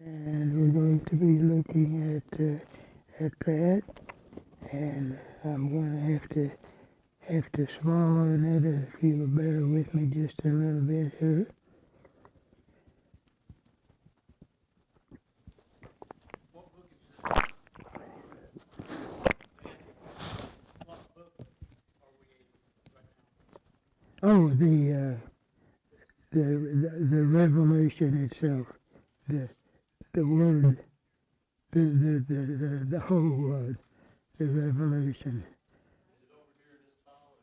and we're going to be looking at that, and I'm going to have to swallow it if you'll bear with me just a little bit here. What book is this? What book are we in right now? Oh, the revelation itself, the the word, the whole word, the revelation. Is it over here in this pile?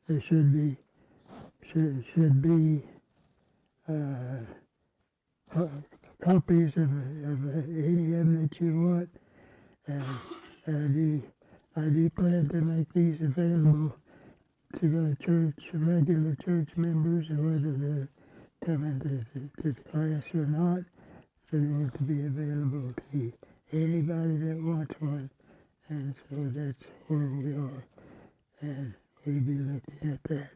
There should be uh, copies of any of them that you want, and I do plan to make these available to the church, regular church members, whether they're coming to the class or not. They're going to be available to anybody that wants one, and so that's where we are, and we'll be looking at that.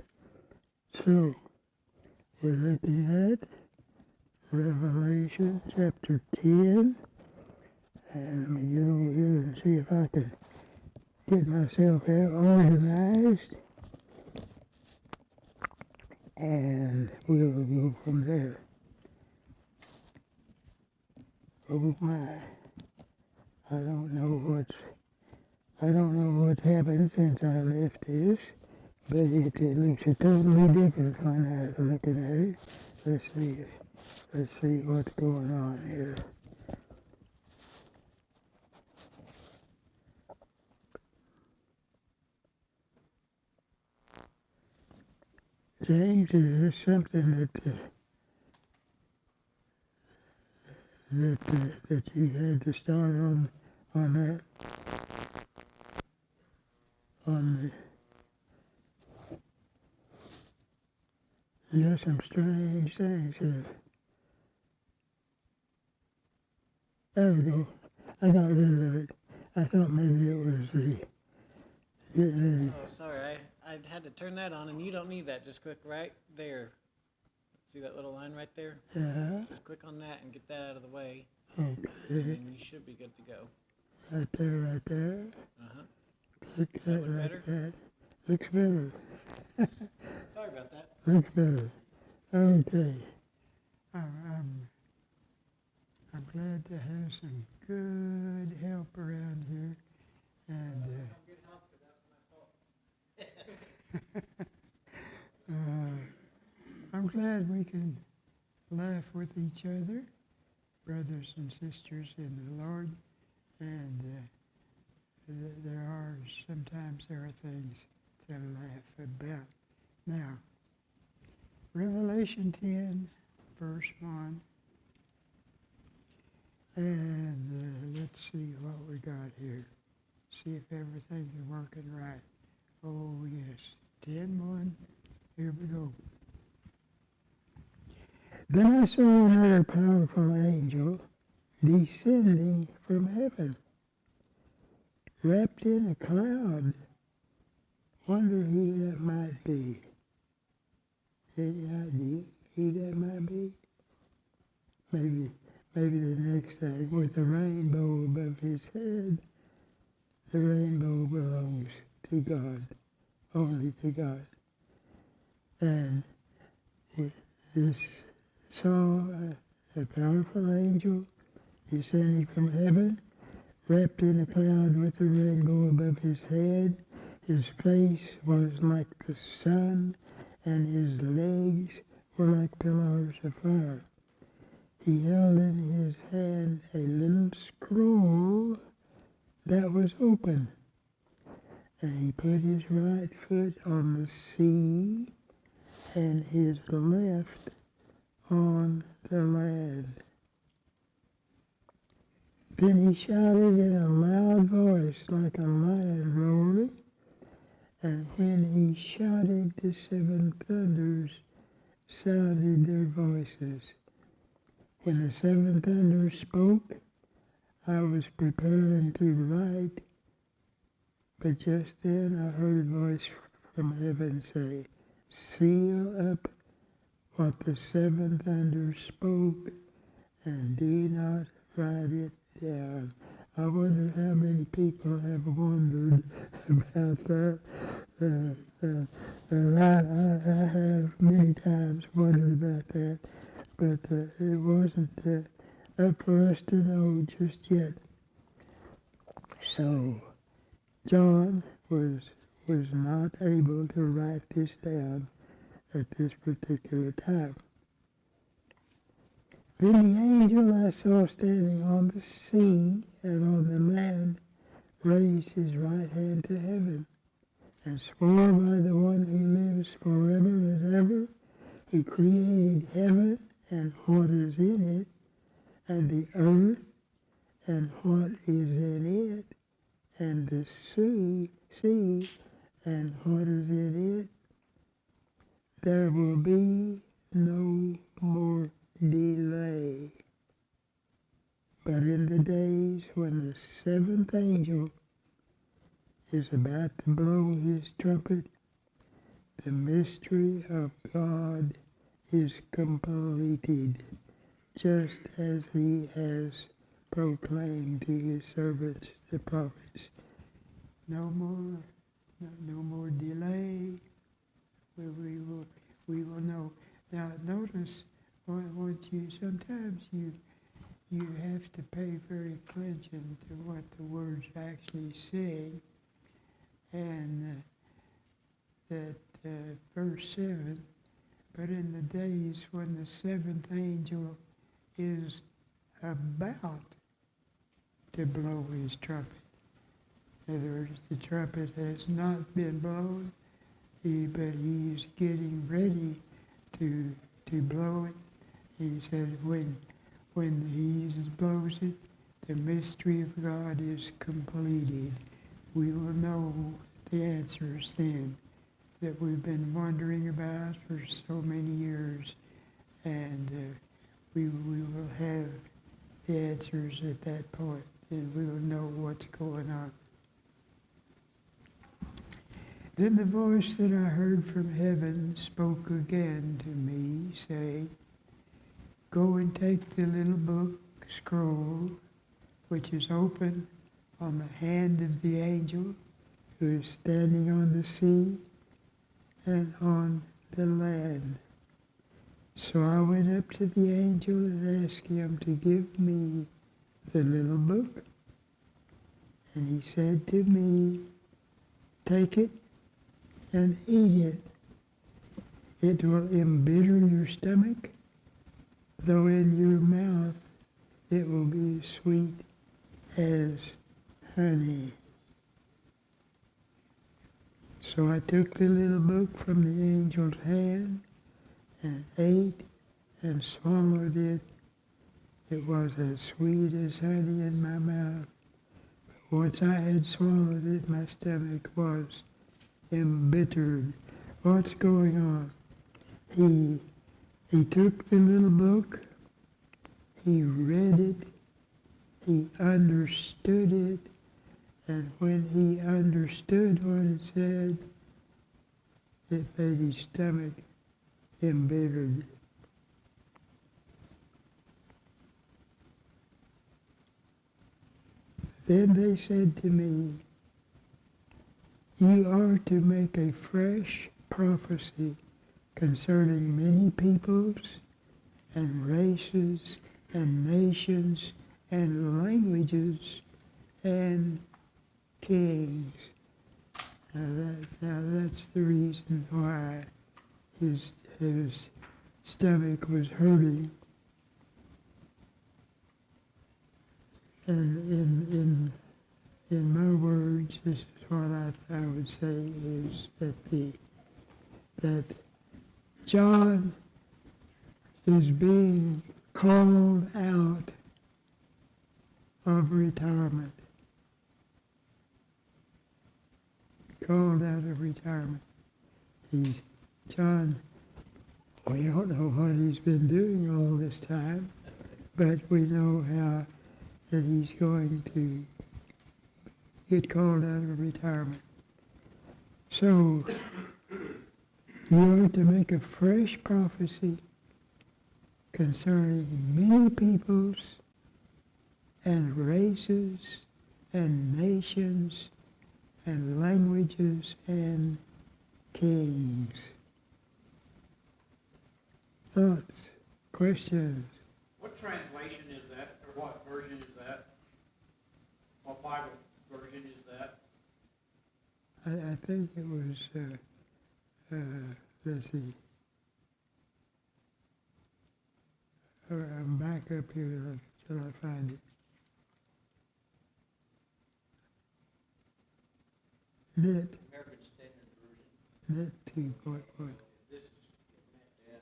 So, we're looking at Revelation chapter 10, and let me get over here and see if I can get myself organized, and we'll go from there. Oh my, I don't know what's happened since I left this, but it looks totally different when I'm looking at it. Let's see what's going on here. James, is this something that you had to start on that on the there's some strange things here. There we go. I got rid of it. I thought maybe it was the getting ready. Oh, sorry. I had to turn that on, and you don't need that. Just click right there. See that little line right there? Yeah. Just click on that and get that out of the way, Okay. and you should be good to go. Right there. Uh-huh. Click Does that that look like better? that. Looks better. Sorry about that. Looks better. Okay. I'm I'm glad to have some good help around here, and I'm glad we can laugh with each other, brothers and sisters in the Lord, and sometimes there are things to laugh about. Now, Revelation 10, verse 1, and let's see what we got here. See if everything's working right. Oh yes, 10:1. Here we go. Then I saw another powerful angel descending from heaven, wrapped in a cloud. Wonder who that might be. Any idea who that might be? Maybe the next thing, with a rainbow above his head. The rainbow belongs to God, only to God. And this saw a powerful angel descending from heaven, wrapped in a cloud with a rainbow above his head. His face was like the sun, and his legs were like pillars of fire. He held in his hand a little scroll that was open, and he put his right foot on the sea and his left on the land. Then he shouted in a loud voice like a lion roaring, and when he shouted, the seven thunders sounded their voices. When the seven thunders spoke, I was preparing to write, but just then I heard a voice from heaven say, seal up what the seven thunders spoke, and do not write it down. I wonder how many people have wondered about that. I have many times wondered about that, but it wasn't up for us to know just yet. So John was not able to write this down at this particular time. Then the angel I saw standing on the sea and on the land raised his right hand to heaven and swore by the one who lives forever and ever, who created heaven and what is in it, and the earth and what is in it, and the sea and what is in it. There will be no more delay. But in the days when the seventh angel is about to blow his trumpet, the mystery of God is completed, just as he has proclaimed to his servants, the prophets. No more delay. We will know. Now notice, I want you, sometimes you have to pay very attention to what the words actually say. And that verse 7, but in the days when the seventh angel is about to blow his trumpet. In other words, the trumpet has not been blown, but he's getting ready to blow it. He said when he blows it, the mystery of God is completed. We will know the answers then that we've been wondering about for so many years, and we will have the answers at that point, and we will know what's going on. Then the voice that I heard from heaven spoke again to me, saying, Go and take the little book scroll, which is open on the hand of the angel who is standing on the sea and on the land. So I went up to the angel and asked him to give me the little book. And he said to me, Take it and eat it. It will embitter your stomach, though in your mouth it will be sweet as honey. So I took the little book from the angel's hand and ate and swallowed it. It was as sweet as honey in my mouth. But once I had swallowed it, my stomach was embittered. What's going on? He took the little book, he read it, he understood it, and when he understood what it said, it made his stomach embittered. Then they said to me, You are to make a fresh prophecy concerning many peoples and races and nations and languages and kings. Now that's the reason why his stomach was hurting. And in my words, this is what I would say is that John is being called out of retirement. Called out of retirement. John, we don't know what he's been doing all this time, but we know how that he's going to get called out of retirement. So You are to make a fresh prophecy concerning many peoples and races and nations and languages and kings. Thoughts, questions? What translation is that, or what version is that? What Bible version is that? I think it was, let's see. I'm back up here till I find it. Net American Standard Version. 2.1. This is, yeah.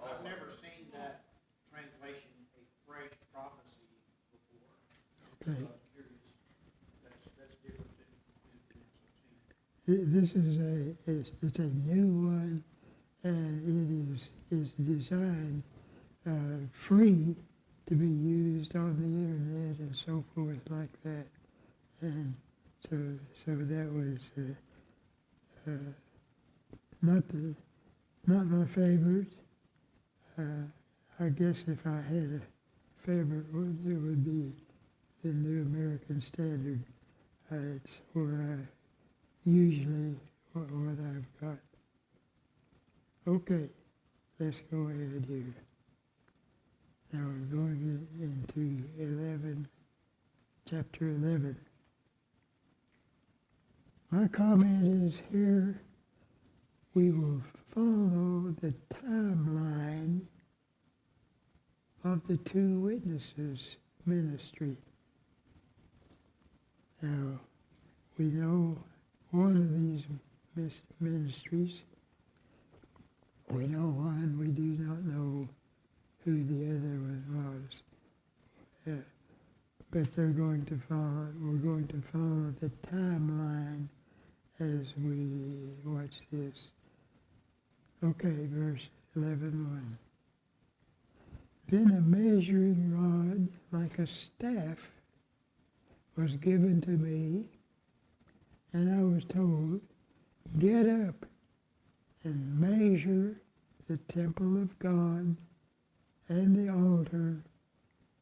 I've never seen that translation, a fresh prophecy, before. So I Okay. was curious. That's different than This is it's a new one, and it is designed free to be used on the internet and so forth like that. And so that was not my favorite. I guess if I had a favorite one, it would be the New American Standard. It's where I usually what I've got. Okay, let's go ahead here. Now we're going into 11, chapter 11. My comment is here, we will follow the timeline of the two witnesses' ministry. Now, we know one of these ministries. We know one, we do not know who the other one was. But they're going to we're going to follow the timeline as we watch this. Okay, verse 11:1. Then a measuring rod like a staff was given to me, and I was told, get up and measure the temple of God and the altar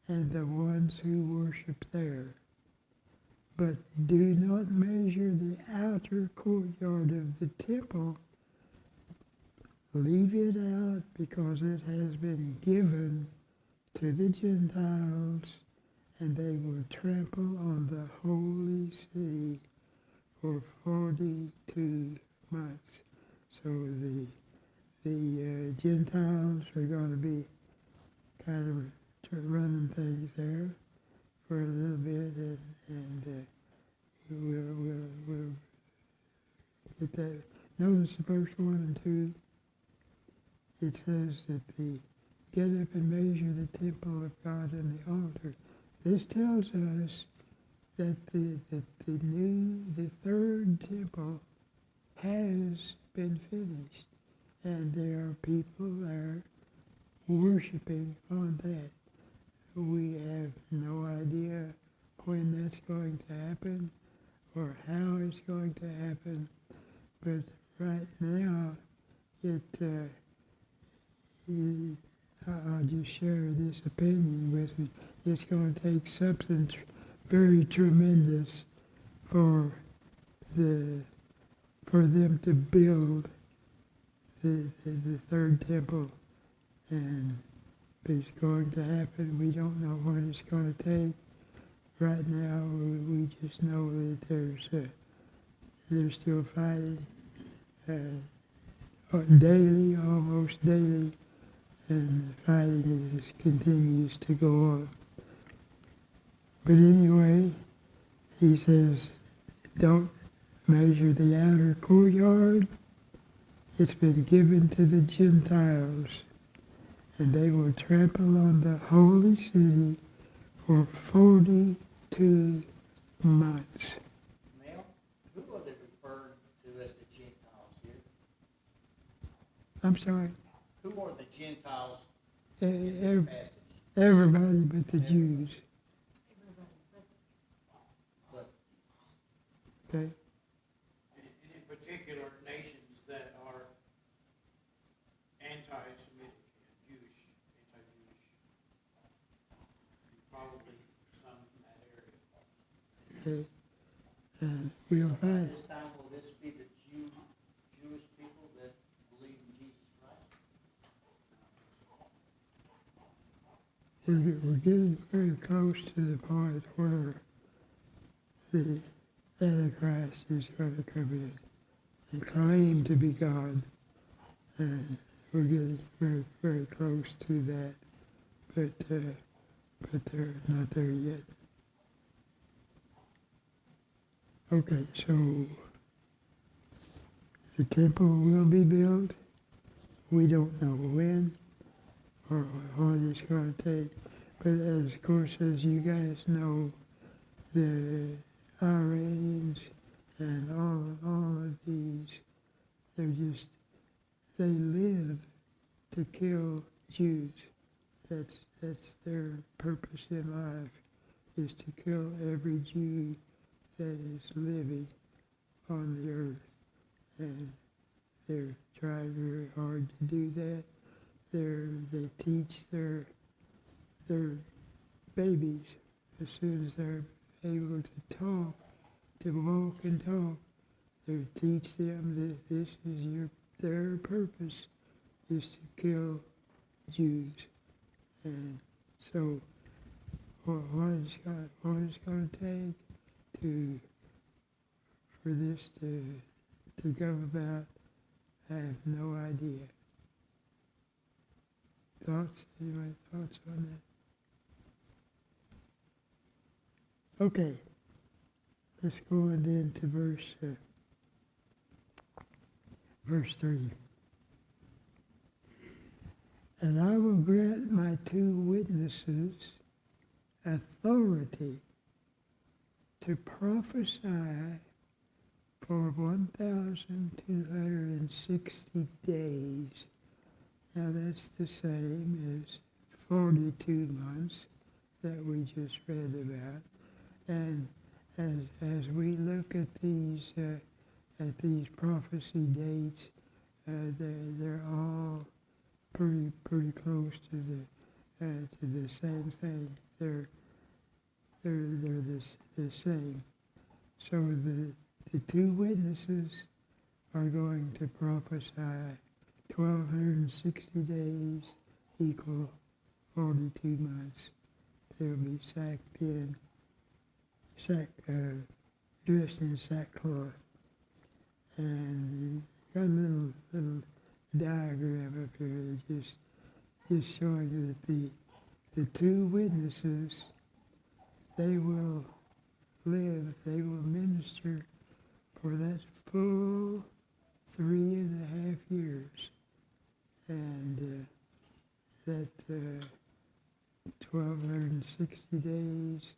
and the ones who worship there. But do not measure the outer courtyard of the temple. Leave it out, because it has been given to the Gentiles, and they will trample on the holy city for 42 months. So the Gentiles are going to be kind of running things there for a little bit, and we'll get that. Notice verse 1 and 2. It says that get up and measure the temple of God and the altar. This tells us that the third temple has been finished, and there are people there worshiping on that. We have no idea when that's going to happen or how it's going to happen, but right now I'll just share this opinion with you. It's going to take something very tremendous for them to build the third temple, and it's going to happen. We don't know what it's going to take. Right now, we just know that they're still fighting daily, almost daily, and the fighting continues to go on. But anyway, he says, don't measure the outer courtyard. It's been given to the Gentiles, and they will trample on the holy city for 42 months. Mel, who are they referred to as the Gentiles here? I'm sorry, Who are the Gentiles in this passage? everybody but the Jews. But Okay? and in particular, nations that are okay? And we'll At find, this time, will this be the Jewish people that believe in Jesus Christ? we're getting very close to the point where the Antichrist is going to come in and claim to be God. And we're getting very, very close to that, but they're not there yet. Okay, so the temple will be built. We don't know when or what it's going to take. But as, of course, as you guys know, the Iranians and all of these, they live to kill Jews. That's their purpose in life, is to kill every Jew that is living on the earth. And they're trying very hard to do that. They teach their babies, as soon as they're able to talk, to walk and talk, they teach them that this is their purpose is to kill Jews. And so what it's going to take for this to come about, I have no idea. Thoughts? Anybody thoughts on that? Okay, let's go on then to verse 3. And I will grant my 2 witnesses authority to prophesy for 1,260 days. Now that's the same as 42 months that we just read about. And as we look at these prophecy dates, they're all pretty close to the same thing. They're the same. So the 2 witnesses are going to prophesy 1,260 days equal 42 months. They'll be dressed in sackcloth. And got a little diagram up here just showing that the 2 witnesses, they will live, they will minister for that full 3.5 years. And that 1,260 days,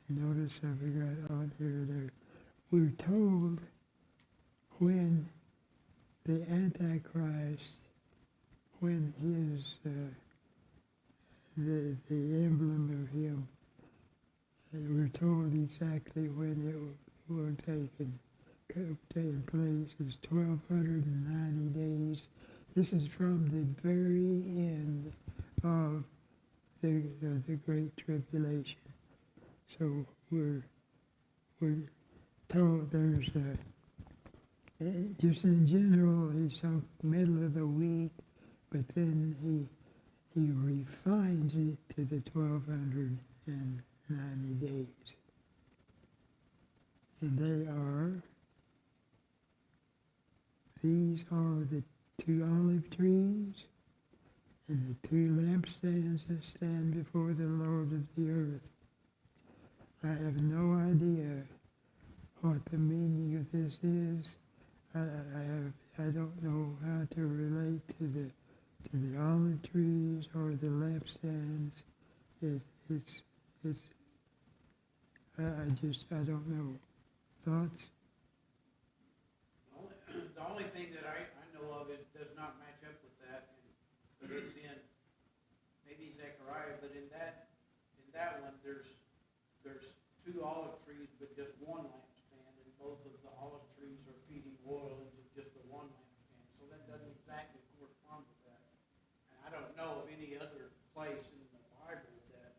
notice I forgot on here there, we're told when the Antichrist, when his, the emblem of him, we're told exactly when it will take place. It's 1,290 days. This is from the very end of the Great Tribulation. So we're told there's just in general, he's the middle of the week, but then he refines it to the 1,290 days. And these are the 2 olive trees and the 2 lampstands that stand before the Lord of the earth. I have no idea what the meaning of this is. I don't know how to relate to the olive trees or the lampstands. I don't know. Thoughts? The only thing that I know of, it does not match up with that, but it's in maybe Zechariah, but in that one, there's 2 olive trees, but just 1 lampstand, and both of the olive trees are feeding oil into just the 1 lampstand. So that doesn't exactly correspond with that. And I don't know of any other place in the Bible that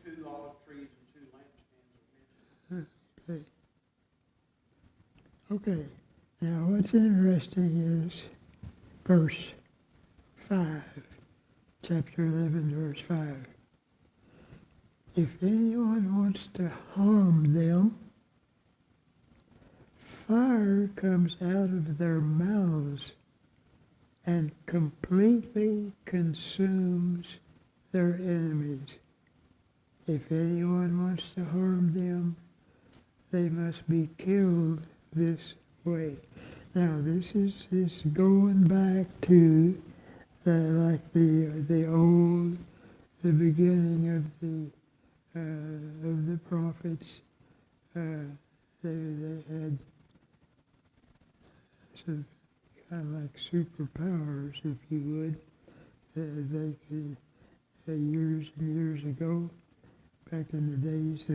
2 olive trees and 2 Okay, now what's interesting is verse 5, chapter 11, verse 5. If anyone wants to harm them, fire comes out of their mouths and completely consumes their enemies. If anyone wants to harm them, they must be killed this way. Now this is going back to the beginning of the prophets. They had some kind of like superpowers, if you would. They could, years and years ago, back in the days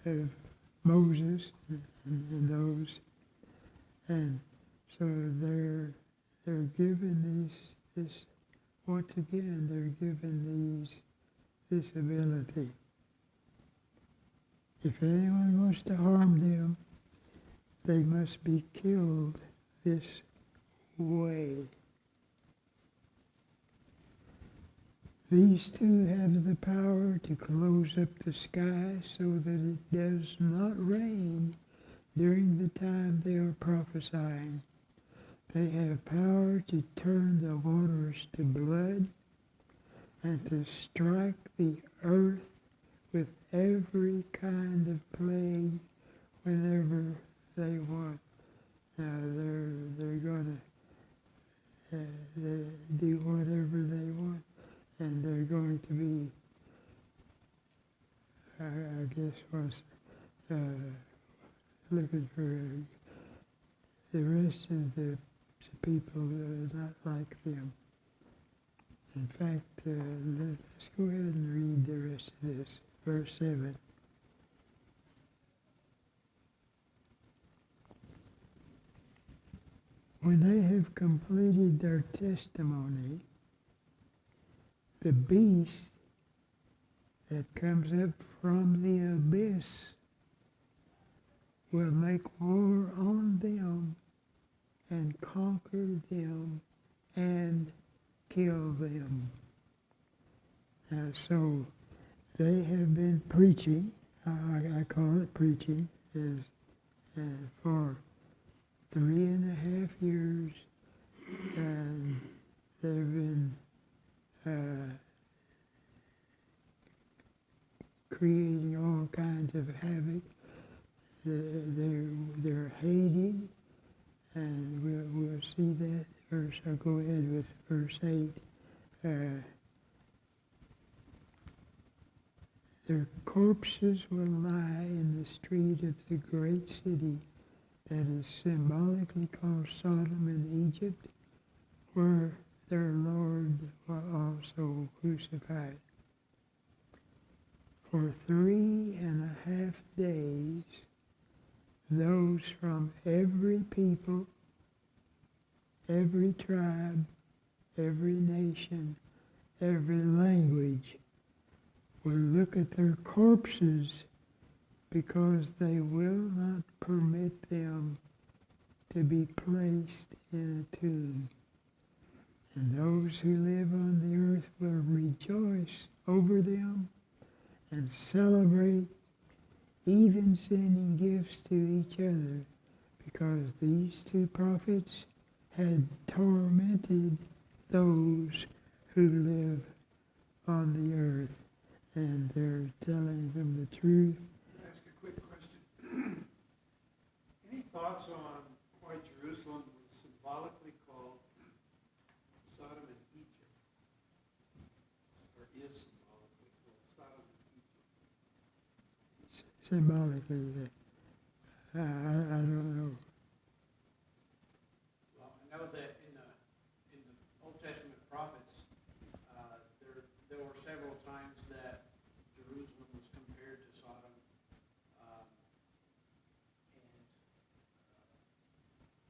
of Moses and those, and so they're given this once again they're given this ability. If anyone wants to harm them, they must be killed this way. These two have the power to close up the sky so that it does not rain during the time they are prophesying. They have power to turn the waters to blood and to strike the earth with every kind of plague whenever they want. Now they're gonna do whatever they want, and they're going to be, I guess, was looking for the rest of the people that are not like them. In fact, let's go ahead and read the rest of this. Verse 7. When they have completed their testimony, the beast that comes up from the abyss will make war on them and conquer them and kill them. So they have been preaching, I call it preaching, for 3.5 years, and they've been creating all kinds of havoc. They're hated, and we'll see that verse. I'll go ahead with verse 8. Their corpses will lie in the street of the great city that is symbolically called Sodom and Egypt, where their Lord was also crucified. For 3.5 days, those from every people, every tribe, every nation, every language will look at their corpses, because they will not permit them to be placed in a tomb. And those who live on the earth will rejoice over them and celebrate, even sending gifts to each other, because these two prophets had tormented those who live on the earth. And they're telling them the truth. Ask a quick question. Any thoughts on why Jerusalem was symbolically called Sodom and Egypt? Or is symbolically called Sodom and Egypt? Symbolically, I don't know. Well, I know that in the Old Testament prophets, there were several times that Jerusalem was compared to Sodom, and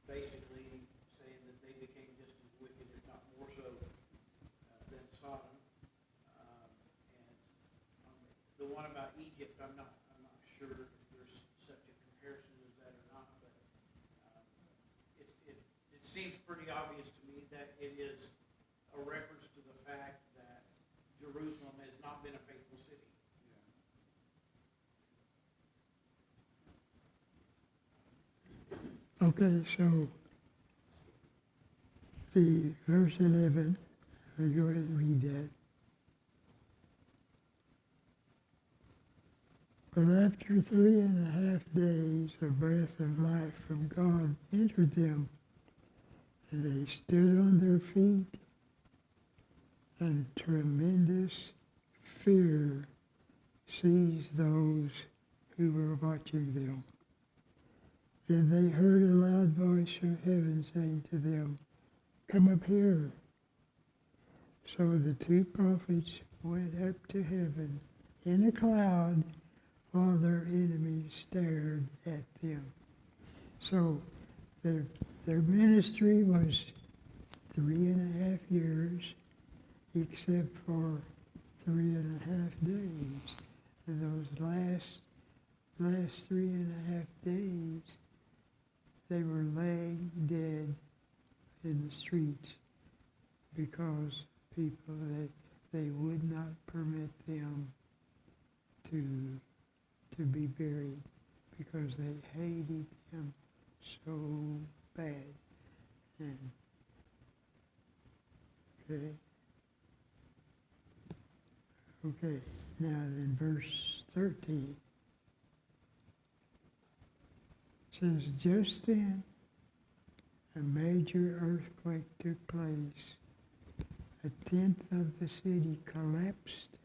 basically saying that they became just as wicked, if not more so, than Sodom. And the one about Egypt, I'm not sure if there's such a comparison as that or not, but seems pretty obvious to me that it is a reference to the fact that Jerusalem has not been a faithful city. Okay, so the verse 11, we go ahead and read that. But after 3.5 days, a breath of life from God entered them, and they stood on their feet, and tremendous fear seized those who were watching them. Then they heard a loud voice from heaven saying to them, "Come up here." So the two prophets went up to heaven in a cloud while their enemies stared at them. So their ministry was 3.5 years, except for 3.5 days. And those last 3.5 days, they were laying dead in the streets because people, they would not permit them to be buried because they hated them so bad. And, okay, now in verse 13, it says, just then a major earthquake took place. 1/10 of the city collapsed.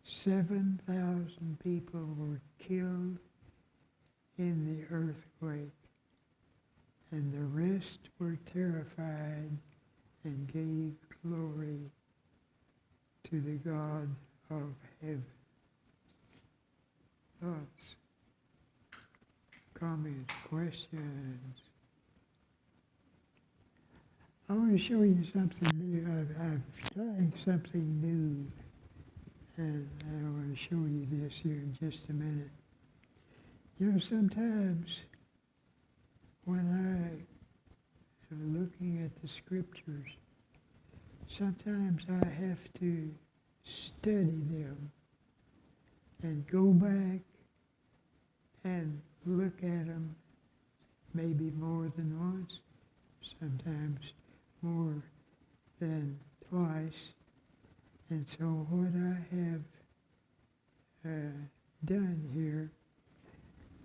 7,000 people were killed in the earthquake, and the rest were terrified and gave glory to the God of heaven. Thoughts, comments, questions? I want to show you something new. I'm trying something new, and I want to show you this here in just a minute. You know, sometimes when I am looking at the scriptures, sometimes I have to study them and go back and look at them maybe more than once, sometimes more than twice. And so what I have done here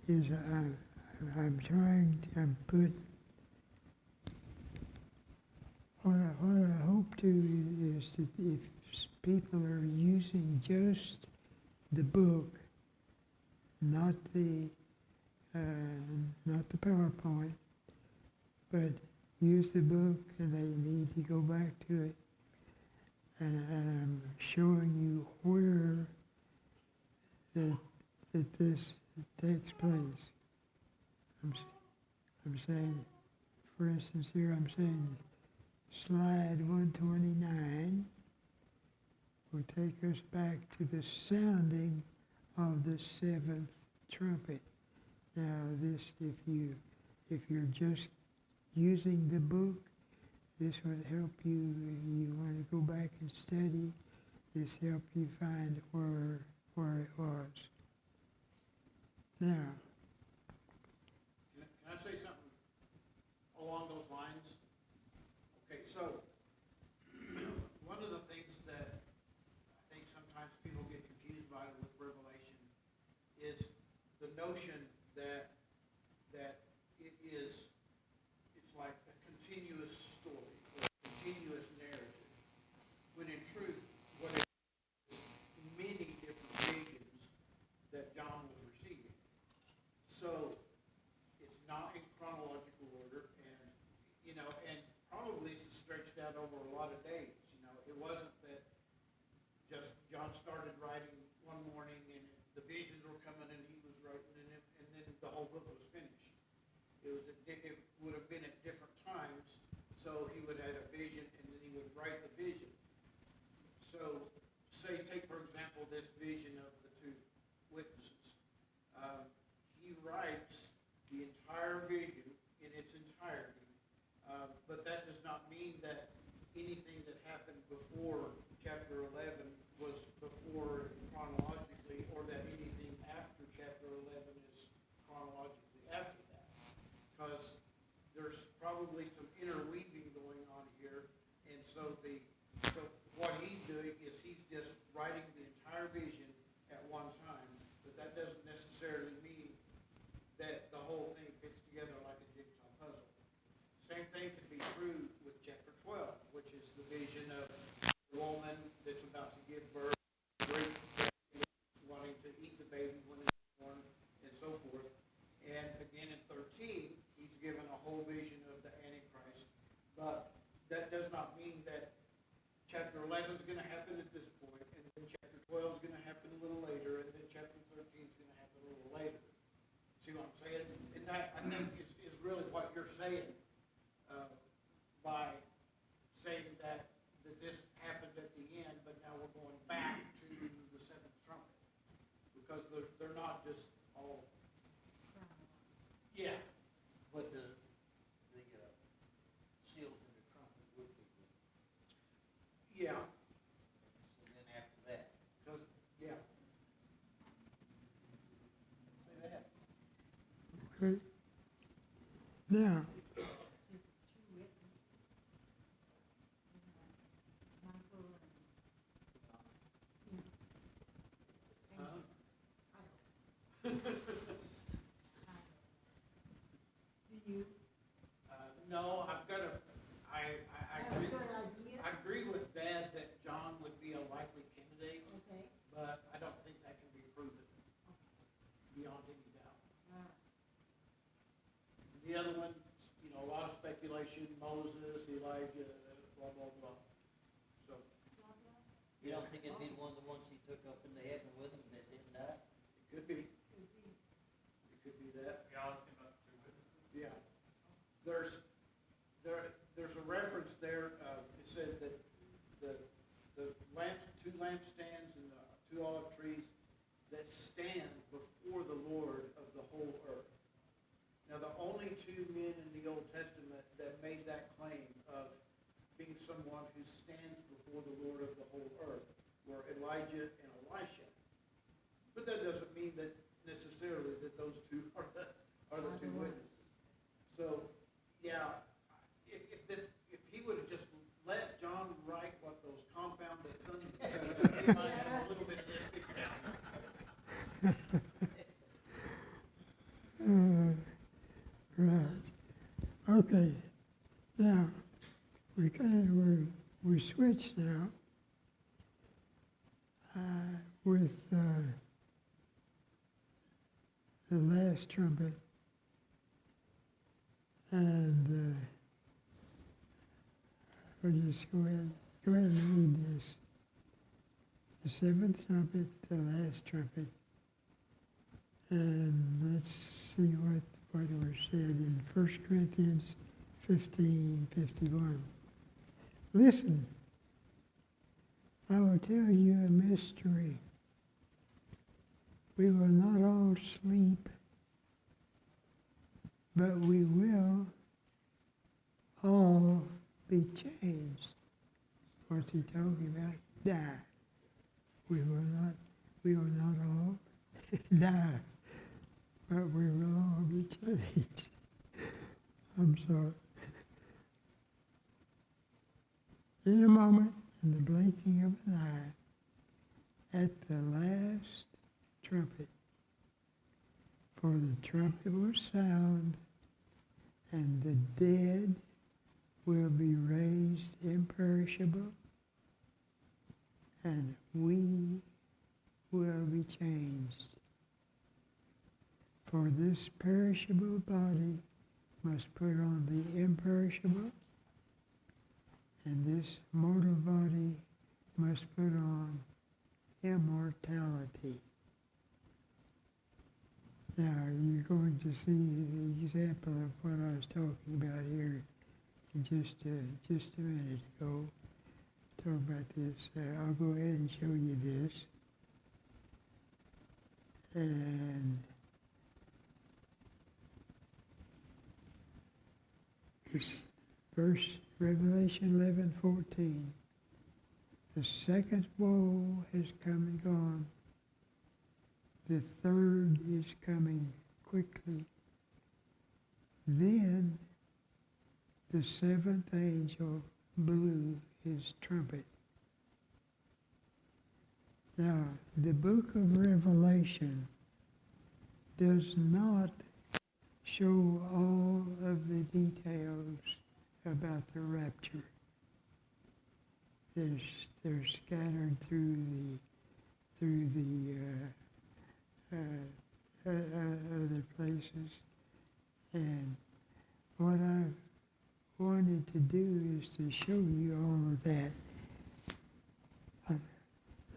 is I'm trying to put, what I hope to is that if people are using just the book, not the PowerPoint, but use the book and they need to go back to it. And I'm showing you where that this takes place. I'm saying, for instance, here I'm saying slide 129 will take us back to the sounding of the 7th trumpet. Now this, if you're just using the book, this would help you if you want to go back and study. This help you find where it was. Now, Can I say something along those lines? Okay, so one of the things that I think sometimes people get confused by with Revelation is the notion that it's like a continuous story or a continuous narrative, when in truth, what it is many different visions that John was receiving. So it's not in chronological order, and probably it's stretched out over a lot of days. It wasn't that just John started writing one morning and the visions were coming and he was writing and then the whole book was finished. It would have been at different times, so he would have a vision and then he would write the vision. So take for example this vision of the two witnesses. He writes the entire vision in its entirety, mean that anything that happened before chapter 11 was before chronologically, or that anything after chapter 11 is chronologically after that. Because there's probably some interweaving going on here, and so what he's doing is he's just writing the entire vision at one time, but that doesn't necessarily mean that the whole thing fits together like a jigsaw puzzle. Same thing could be true with chapter 12, which is the vision of the woman that's about to give birth, great wanting to eat the baby when it's born, and so forth. And again in 13, he's given a whole vision of the Antichrist, but that does not mean that chapter 11 is going to happen at this point, and then chapter 12 is going to happen a little later, and then chapter 13 is going to happen a little later. See what I'm saying? And that, I think, is really what you're saying by saying that this happened at the end, but now we're going back to the seventh trumpet. Because they're not just all, yeah. But the seals in the trumpet would be good. Yeah, So then after that, because, yeah. Say that. Okay. Now, No, I've got a, I agree with Dad that John would be a likely candidate, Okay, but I don't think that can be proven beyond any doubt. The other one, you know, a lot of speculation, Moses, Elijah, blah, blah, blah. So, you don't think it'd be one of the ones he took up into heaven with him that didn't die? it could be. It could be that. Y'all asking about the two witnesses? Yeah. There's a reference there, it said that the lamps, two lampstands and the two olive trees that stand before the Lord of the whole earth. Now, the only two men in the Old Testament that made that claim of being someone who stands before the Lord of the whole earth were Elijah and Elisha. But that doesn't mean that necessarily that those two are the two witnesses. So, yeah, if he would have just let John write what those confounded things, he might have a little bit of this figured out. right. Okay. Now, we switched now with the last trumpet, and we'll just go ahead and read this. The seventh trumpet, the last trumpet, and let's see what was said in 1 Corinthians 15:51. Listen, I will tell you a mystery. We will not all sleep, but we will all be changed. What's he talking about? Die. We will not all die, but we will all be changed. I'm sorry. In a moment, in the blinking of an eye, at the last trumpet, for the trumpet will sound, and the dead will be raised imperishable, and we will be changed. For this perishable body must put on the imperishable, and this mortal body must put on immortality. Now, you're going to see the example of what I was talking about here in just a minute ago. Talk about this. I'll go ahead and show you this. And this verse Revelation 11:14. The second woe has come and gone. The third is coming quickly. Then the seventh angel blew his trumpet. Now, the book of Revelation does not show all of the details about the rapture. They're scattered through the other places. And what I wanted to do is to show you all of that.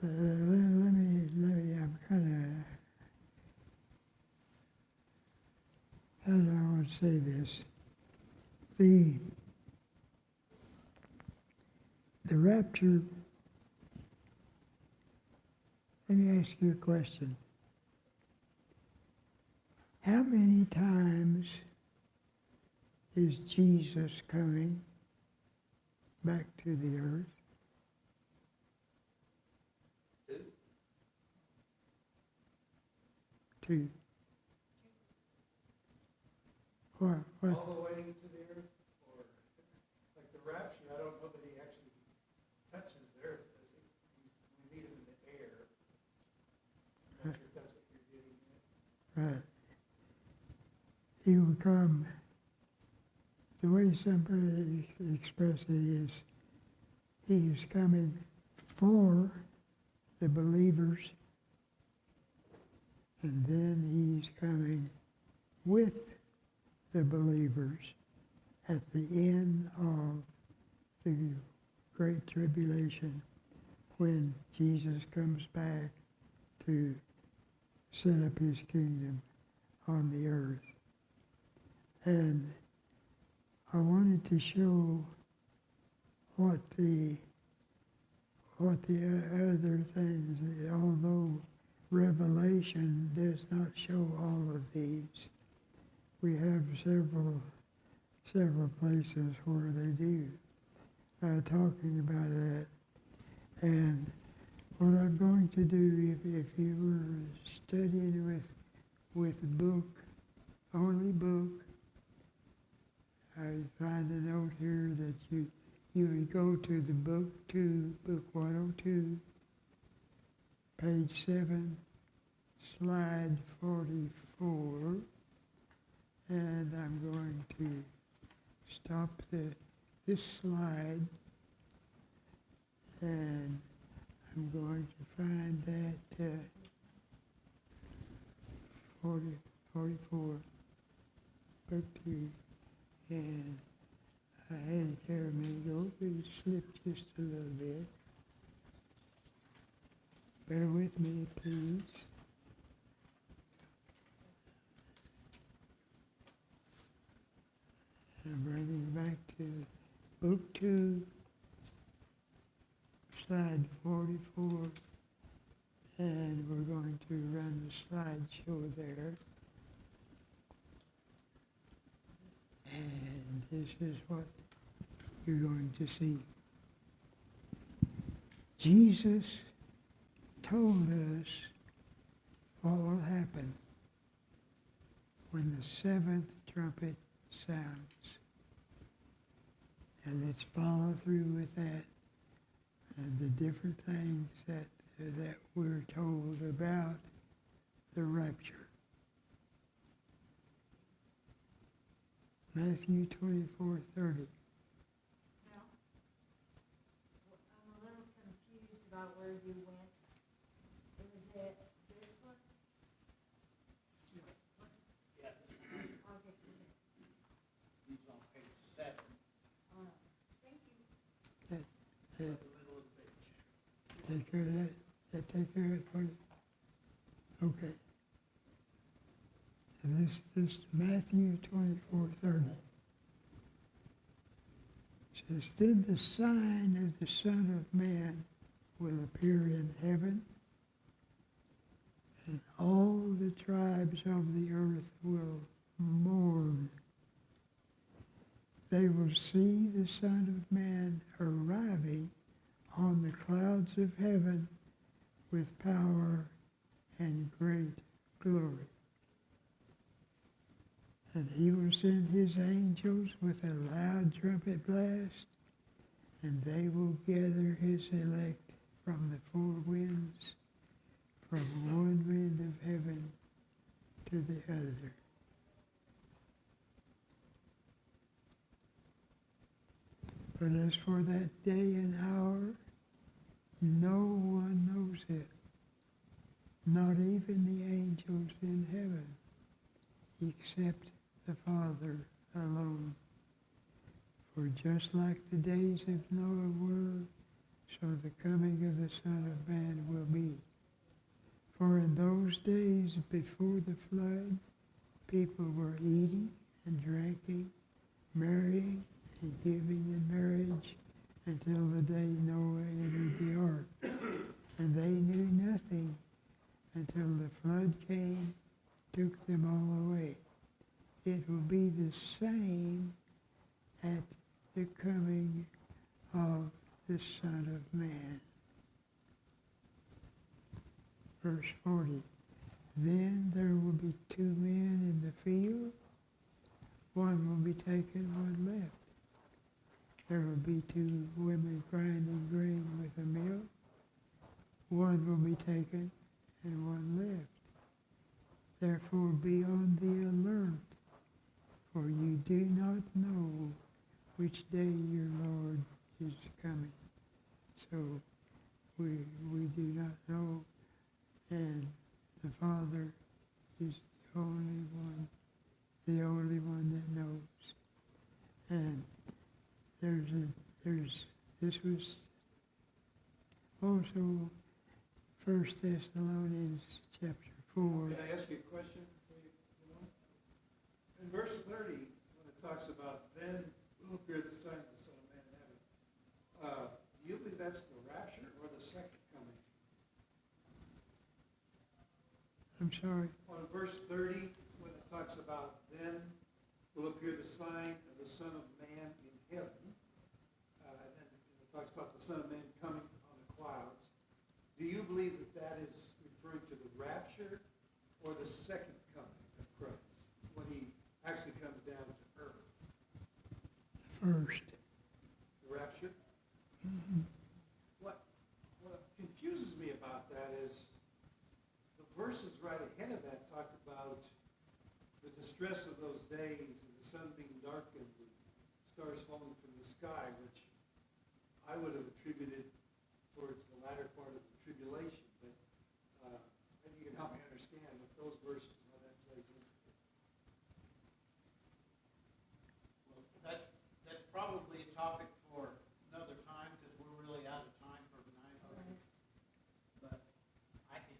Let me, I'm kind of, how do I want to say this? The rapture, let me ask you a question. How many times is Jesus coming back to the earth? Two. What? All the way to the earth, or like the rapture, I don't know that he actually touches the earth, does he? We meet him in the air. I'm not sure if that's what you're getting at. Right. He will come, the way somebody expressed it is, he is coming for the believers, and then he's coming with the believers at the end of the Great Tribulation, when Jesus comes back to set up his kingdom on the earth. And I wanted to show what the other things, although Revelation does not show all of these, we have several places where they do talking about that. And what I'm going to do, if you were studying with book, only book, I would find a note here that you would go to the book 2, book 102, page 7, slide 44, and I'm going to stop this slide, and I'm going to find that 44, book 2, and I had it there a minute ago, but it slipped just a little bit. Bear with me, please. I'm bringing back to book 2, slide 44, and we're going to run the slideshow there. And this is what you're going to see. Jesus told us what will happen when the seventh trumpet sounds. And let's follow through with that and the different things that we're told about the rapture. Matthew 24:30. Well, I'm a little confused about where you went. Is it this one? Yeah, this one, Okay, he's on page 7, thank you. That, the that middle of the page. take care of that? That take care of it for you? Okay. And this Matthew 24:30 says, then the sign of the Son of Man will appear in heaven, and all the tribes of the earth will mourn. They they will see the Son of Man arriving on the clouds of heaven with power and great glory. And he will send his angels with a loud trumpet blast, and they will gather his elect from the four winds, from one wind of heaven to the other. But as for that day and hour, no one knows it, not even the angels in heaven, except the Father alone. For just like the days of Noah were, so the coming of the Son of Man will be. For in those days before the flood, people were eating and drinking, marrying and giving in marriage until the day Noah entered the ark. And they knew nothing until the flood came, took them all away. It will be the same at the coming of the Son of Man. Verse 40, then there will be two men in the field, one will be taken, one left. There will be two women grinding grain with a mill, one will be taken and one left. Therefore be on the alert, for you do not know which day your Lord is coming. So we do not know, and the Father is the only one that knows. And this was also 1 Thessalonians chapter 4. Can I ask you a question before you go on? In verse 30, when it talks about then will appear the sign of the Son of Man in heaven, do you believe that's the rapture or the second coming? I'm sorry. On verse 30, when it talks about then will appear the sign of the Son of Man in heaven, and then it talks about the Son of Man coming on the clouds, do you believe that that is referring to the rapture or the second coming of Christ, when he actually comes down to earth? First. The rapture? What confuses me about that is the verses right ahead of that talk about the distress of those days and the sun being darkened and stars falling from the sky, which I would have attributed towards the latter part of the tribulation. But maybe you can help me understand with those verses how that plays into this. Well, that's probably a topic for another time, because we're really out of time for tonight. But I think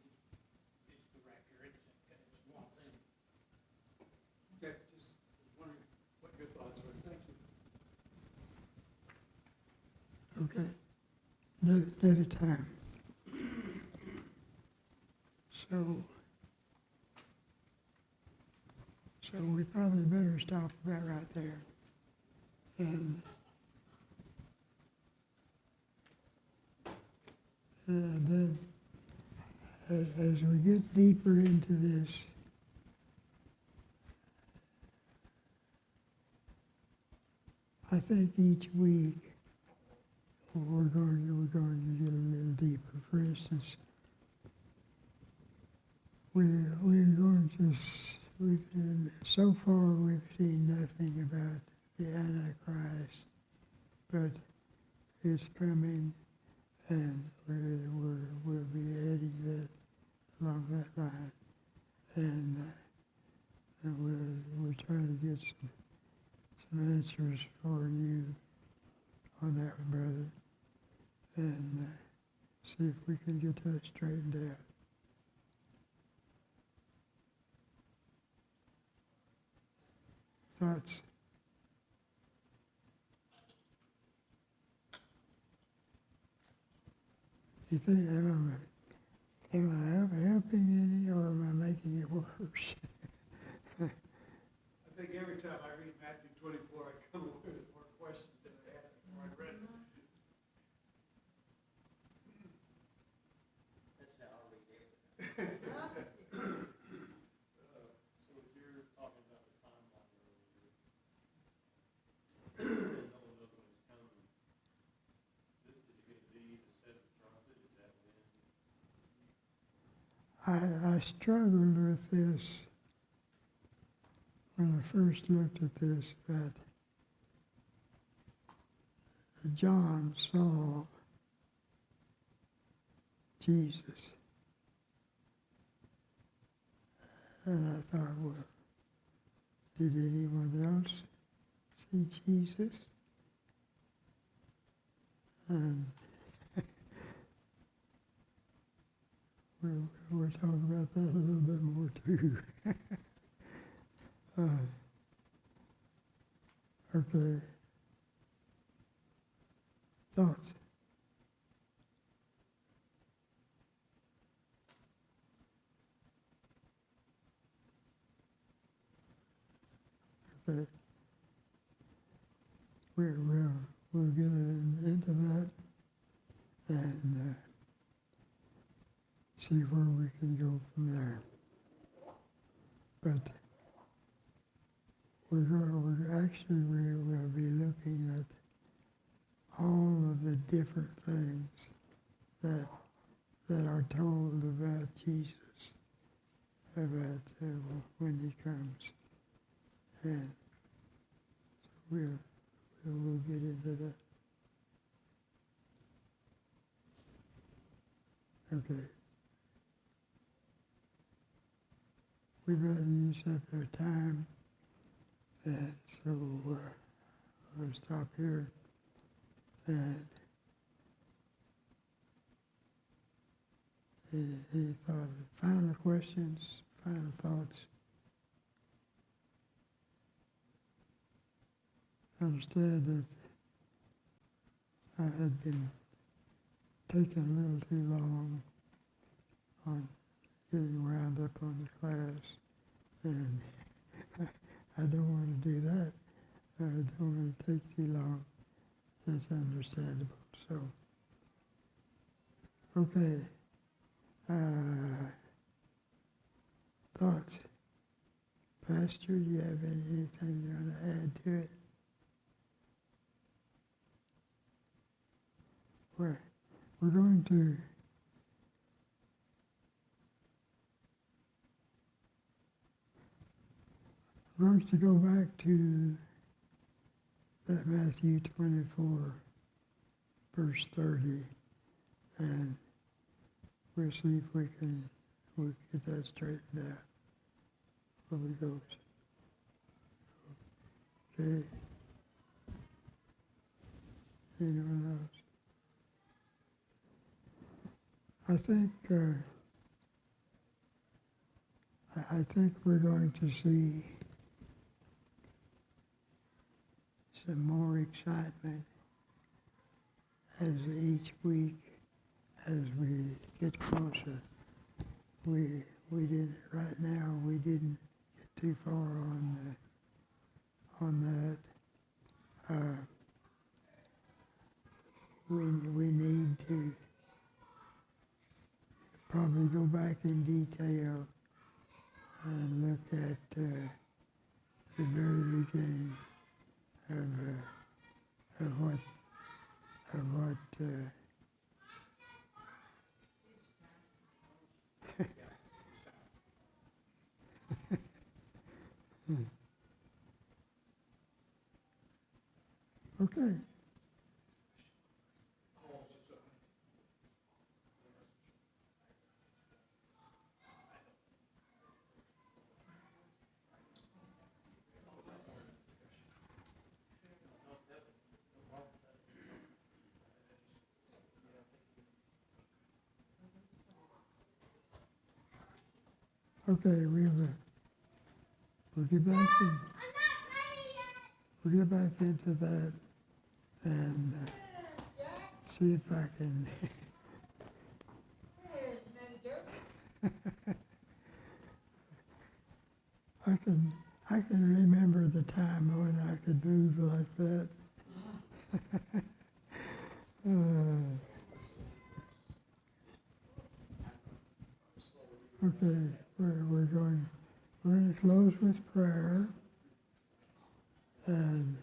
it's the rapture, it's one thing. Okay, just wondering what your thoughts were. Thank you. Okay. Another time. So we probably better stop about right there. And then as we get deeper into this, I think each week we're going to get a little deeper. For instance, so far we've seen nothing about the Antichrist, but it's coming, and we'll be heading that along that line, and we'll try to get some answers for you on that one, brother, and see if we can get that straightened out. Thoughts? You think, am I helping any, or am I making it worse? I think every time I read Matthew 24, I come away with more talking about the timeline earlier. And no one knows when it's coming. Is it gonna be the seventh trumpet? Is that when? I struggled with this when I first looked at this, but John saw Jesus. And I thought, well, did anyone else see Jesus? And we'll talk about that a little bit more too. Okay. Thoughts? Okay. We'll get into that and see where we can go from there. But we'll be looking at all of the different things that are told about Jesus, about when he comes, and so we'll get into that. Okay. We've got to use up our time, and so I'll stop here. And any final questions, final thoughts? I understand that I had been taking a little too long on getting wound up on the class, and I don't want to do that. I don't want to take too long. That's understandable. So, okay. Thoughts? Pastor, do you have anything you want to add to it? We're going to go back to that Matthew 24, verse 30, and we'll see if we'll get that straightened out where we go. Okay. Anyone else? I think we're going to see some more excitement as each week, as we get closer. We didn't right now. We didn't get too far on that. We need to probably go back in detail and look at the very beginning of what okay. Okay, we'll get back into that and see if I can I can remember the time when I could move like that. Okay, we're going we're going to close with prayer. And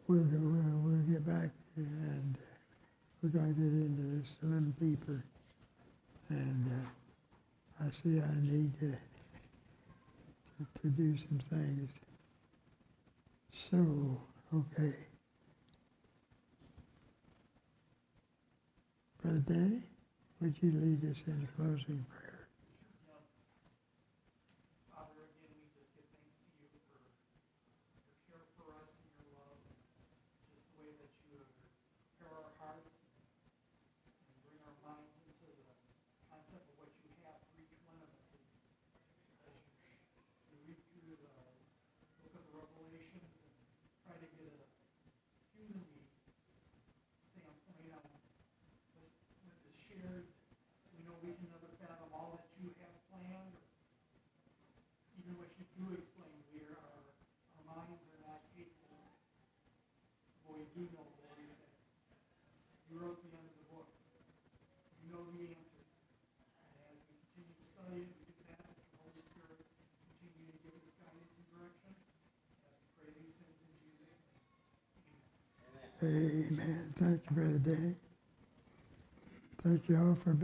we'll get back and we're going to get into this a little deeper. And I see I need to do some things. So, okay. Brother Danny, would you lead us in closing prayer? Father, again, we just give thanks to you for your care for us and your love, just the way that you prepare our hearts and bring our minds into the concept of what you have for each one of us as you read through the book of Revelations and try to get a humanly standpoint on what is shared. We know we can never fathom all that you have planned, or even what you do explain. Our minds are not capable. But we do know, Lord, is that you wrote the end of the book. You know the answers. And as we continue to study it, we just ask that your Holy Spirit continue to give us guidance and direction as we pray these things in Jesus' name. Amen. Amen. Thank you, Brother Danny. Thank you all for being